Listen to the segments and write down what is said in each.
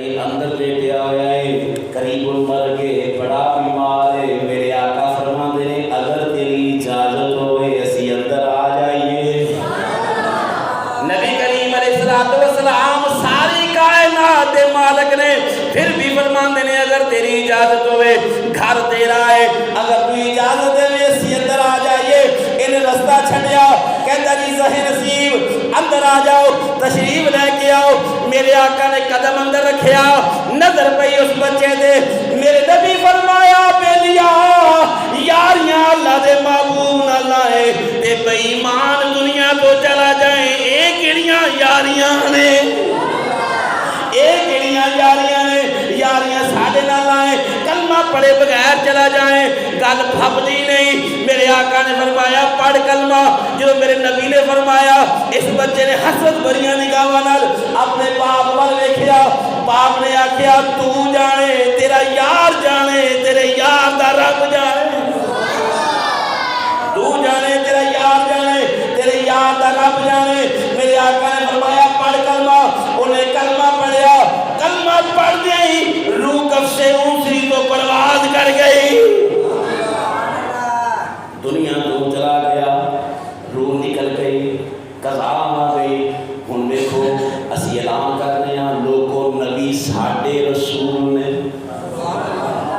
کئی اندر لیٹے آیا ہے قریب المر کے بڑا بیمار ہے. میرے آقا فرماتے ہیں اگر تیری اجازت ہوئے اسی اندر آ جائیے. نبی کریم علیہ السلام ساری کائنات دے مالک نے پھر بھی فرماتے ہیں اگر تیری اجازت ہوئے گھر تیرا ہے اگر تو اجازت دے اسی اندر آ جائیے. انہیں رستہ چھڑیا کہتا جی ظہر نصیب اندر آ جاؤ تشریف لے کے آؤ. میرے آقا نے قدم اندر رکھیا نظر پئی اس بچے دے. میرے نبی فرمایا بیلیا یاریاں اللہ دے محبوب نہ لائے تے بے ایمان دنیا تو چلا جائیں. ایک کیڑیاں یاریاں نے یاریاں ساڑھے نہ لائیں کلمہ پڑھے بغیر چلا جائیں گل پھپتی نہیں. میرے آقا نے فرمایا پڑھ کلمہ. جو میرے نبی نے فرمایا اس بچے نے حسرت بھریاں نگاہاں نال اپنے باپ وال ویکھیا. باپ نے آکھیا تو جانے تیرا یار جانے تیرے یار دا رب جانے. تو جانے تیرا یار جانے تیرے یار دا رب جانے. میرے آقا نے فرمایا پڑھ کلمہ. انہیں کلمہ پڑھیا. کلمہ پڑھ گئی روح کف سے اونسی تو پرواز کر گئی. دنیا تو چلا گیا روح نکل گئی قضا آ گئی. ہن دیکھو اسی اعلان کرنے ہیں لوگوں نبی ساڈے رسول نے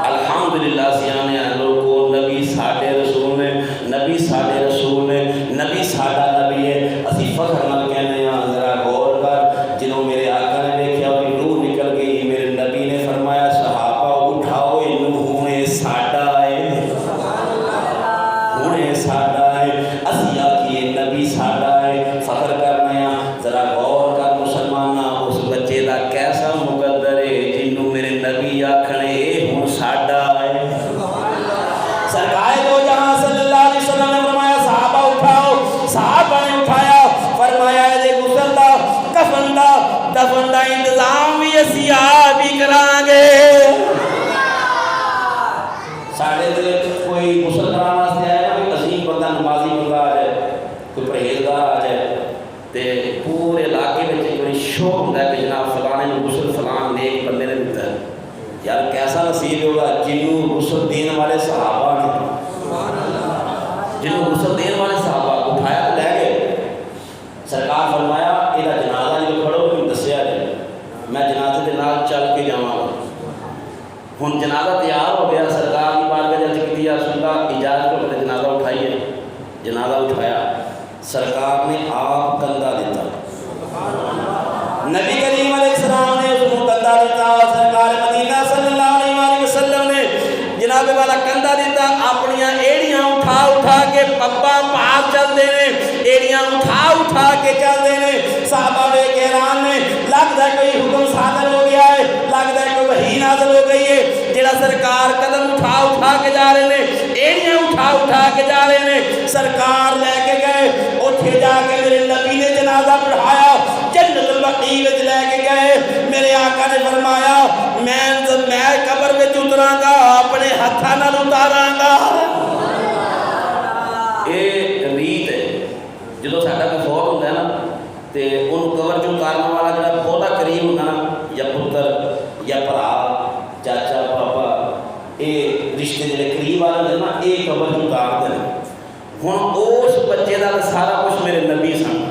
الحمدللہ سیانے ہیں لوگوں نبی ساڈے رسول نے. نبی ساڈے رسول نے نبی ساڈا نبی ہے. اسی فخر نال کہنے ہیں ذرا غور کر جنہوں میرے آقا نے دیکھا کہ روح نکل گئی. میرے نبی نے فرمایا صحابہ اٹھاؤ انہوں ہونے ساڈا ہے ہونے ساڈا ہے. اسی آکھیے نبی ساڈا ہے فخر کرنے ہیں. ذرا غور کر مسلمانہ اس بچے دا کیسا مقدر ہے جنہوں میرے نبی آکھنے ہن ساڈا ہے. سرکار دو جہاں صلی اللہ علیہ وسلم نے فرمایا صحابہ اٹھاؤ. صحابہ نے اٹھایا فرمایا اے غسل دا کفن دا دفن دا انتظام بھی اسی آپ ہی کران گے. ساڑھے دل کوئی غسل کرانا واسطے آیا کوئی عظیم بندہ نمازی بندہ آ جائے کوئی پرہیزگار آ جائے تے پورے علاقے میں کوئی شوق ہوتا ہے کہ جناب فلانے نے غسل فلان نیک بندے نے دیتا ہے. یار کیسا نصیب ہوگا جنہوں غسل دینے والے صحابہ نے جنہوں غسل دینے والے صحابہ اٹھایا تو لے گئے. سرکار فرمایا یہ جنازہ جو کھڑو تم دسیا جائے میں جنازے کے نال چل کے جاواں گا. ہن جنازہ تیار ہو گیا. سرکار کی بارگاہ جا کے یا رسول اللہ اجازت ہو کہ جنازہ اٹھائیے. جنازہ اٹھایا سرکار نے آپ کندھا دیتا. نبی کریم علیہ السلام نے اس کو کندھا دیتا. سرکار مدینہ صلی اللہ علیہ وسلم نے جناب والا کندھا دیتا. اپنیاں ایڑیاں اٹھا اٹھا کے پپا پاس چل دینے ایڑیاں اٹھا کے چل دینے. صحابہ بے حیران نے لگتا ہے کوئی حکم صادر ہو گیا ہے لگتا ہے کوئی وحی نازل ہو گئی ہے. جڑا سرکار قدم اٹھا کے جا رہے ہیں ایڑیاں اٹھا کے جا رہے ہیں. سرکار لے کے گئے اتھے جا کے میرے نبی نے جنازہ پڑھایا. جنت البقیع وچ لے کے گئے. میرے آقا نے فرمایا میں قبر میں اتراں گا اپنے ہتھاں نال اتاراں گا. یہ ریت ہے جدوں ساڈا کوئی فوت ہوندا ہے نا تے اونوں قبر چوں اتارن والا جڑا بہتا قریب ہوندا نا یا پتر یا بھرا چاچا پاپا یہ رشتے جڑے قریب والے ہوندے نا یہ قبر چوں اتارتے ہیں. ہن اس بچے دا سارا کچھ میرے نبی سن.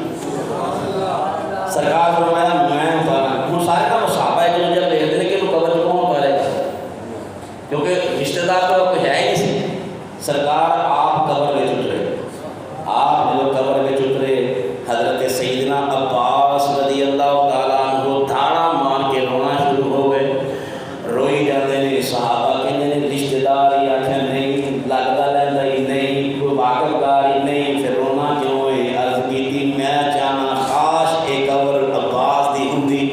سرکار فرمایا میں اتارا. ہن سارے کا صحابہ ایک دوسرے دیکھتے ہیں کہ وہ قبر چوں کون اتارے گا کیونکہ رشتے دار تو کوئی ہے ہی نہیں سی. سرکار آپ قبر میں اترے. آپ جو قبر میں اترے حضرت سیدنا عباس رضی اللہ تعالیٰ عنہ دھاڑا مار کے رونا شروع ہو گئے. روئی جاتے ہیں. صحابہ کہتے ہیں رشتے دار ہی آخر نہیں لگتا لینا ہی نہیں کوئی واقف دار ہی نہیں پھر رونا کیوں ہے. عرض کی تھی میں چاہنا خاص ایک قبر عباس دی ہوندی.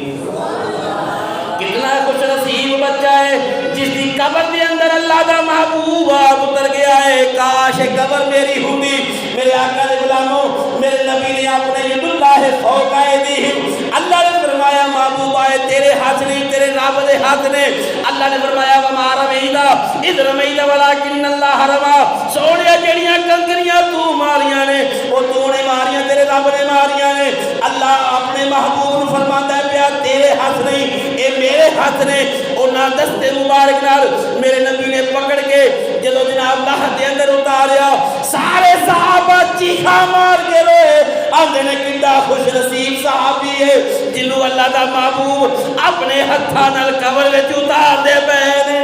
کتنا خوش نصیب بچہ ہے جس کی قبر کے اندر اللہ دا محبوب آپ اتر گیا ہے. کاش قبر میری ہوندی. میرے آقا نے غلاموں میرے نبی نے اپنے ید اللہ فوق ایدیہم اللہ نے فرمایا محبوب آئے تیرے ہاتھ نہیں تیرے رب دے ہاتھ نے. اللہ نے فرمایا وما رمیتا اذ رمیتا ولکن اللہ رما. سونیا جڑیاں کنکریاں تو ماریاں نے وہ تو نے ماریاں تیرے رب نے ماریاں نے. اللہ اپنے محبوب کو فرماتا ہے پیا تیرے ہاتھ نہیں اے میرے ہاتھ نے انہاں دستے مبارک نال میرے نبی نے پکڑ کے جدو جناب اللہ دے اندر اتاریا سارے صحابہ چیخا مار کے روئے آندے نے کنڈا خوش نصیب صحابی ہے جنہوں اللہ دا محبوب اپنے ہتھاں نال قبر وچ اتار دے پئے نے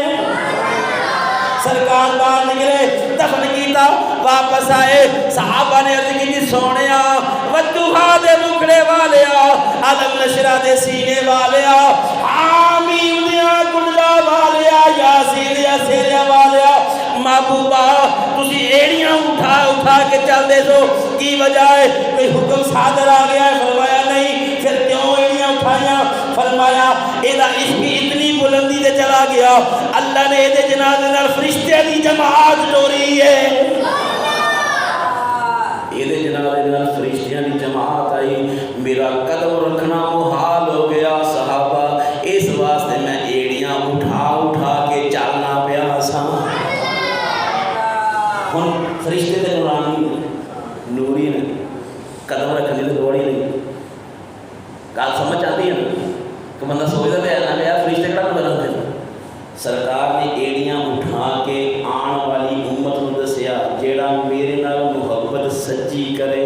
سرکار باہر نکلے دفن کیتا واپس آئے صحابہ نے عرض کی سونیا ودوہا دے مکڑے والیا علم نشرہ دے سینے والیا حامیم دیا کنڈا والیا یاسین دیا سیریا والیا محبوبہ تسی ایڑیاں اٹھا کے چل دے سو کی وجہ ہے کوئی حکم صادر آ گیا ہے فرمایا نہیں پھر کیوں ایڑیاں اٹھائیاں فرمایا ایدہ عشق اتنی بلندی دے چلا گیا اللہ نے ایدے جنازے نال فرشتے دی جماعت ڈوری ہے ایدے جنازے نال فرشتے دی جماعت آئی میرا قدم رکھنا محال ہو گیا صحابہ اس واسطے میں ایڑیاں اٹھا کے چلنا پیا سا ہن فرشتے دے نوری نے قدم رکھنے دے دوڑی نہیں گال سمجھ آتی ہے نا کہ بندہ سوچتا ہے اللہ نے یار فرشتے کڑا بدلتے ہیں سرکار نے ایڑیاں اٹھا کے آن والی امت کو دسیا جیڑا میرے نال محبت سچی کرے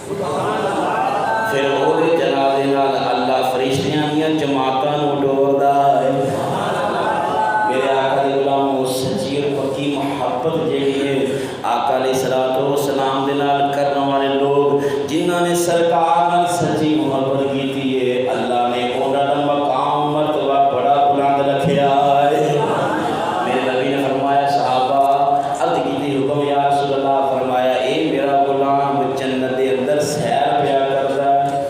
پھر وہ جنازے نال اللہ فرشتیاں دیاں جماعتاں نو ڈوردا ہے میرے آقا دے غلام سچی اور پکی محبت جیڑی ہے آقا علیہ الصلوۃ والسلام دے نال کرن والے لوگ جنہاں نے سرکار نال سچی محبت کیتی ہے اللہ نے انہاں دا مقام مرتبہ بڑا بلند رکھیا ہے میرے نبی نے فرمایا صحابہ عرض کیتی حکم یا رسول اللہ فرمایا اے میرا غلام جنت دے اندر سیر پیا کردا ہے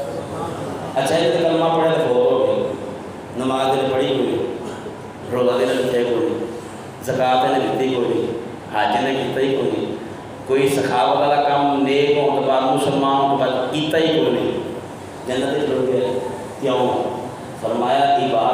اچھا یہ کلمہ پڑھے تو بہت ہو گئی نماز نے پڑھی کوئی روزہ دینا لکھے کوئی زکات نے دیتی کوئی حج نے کیتا ہی کوئی سخاوت والا کام نیک ہوں تو بعد مسلمان ہوں تو بعد کیتا ہی کوئی نہیں جنت جڑ گیا کیوں فرمایا عبادت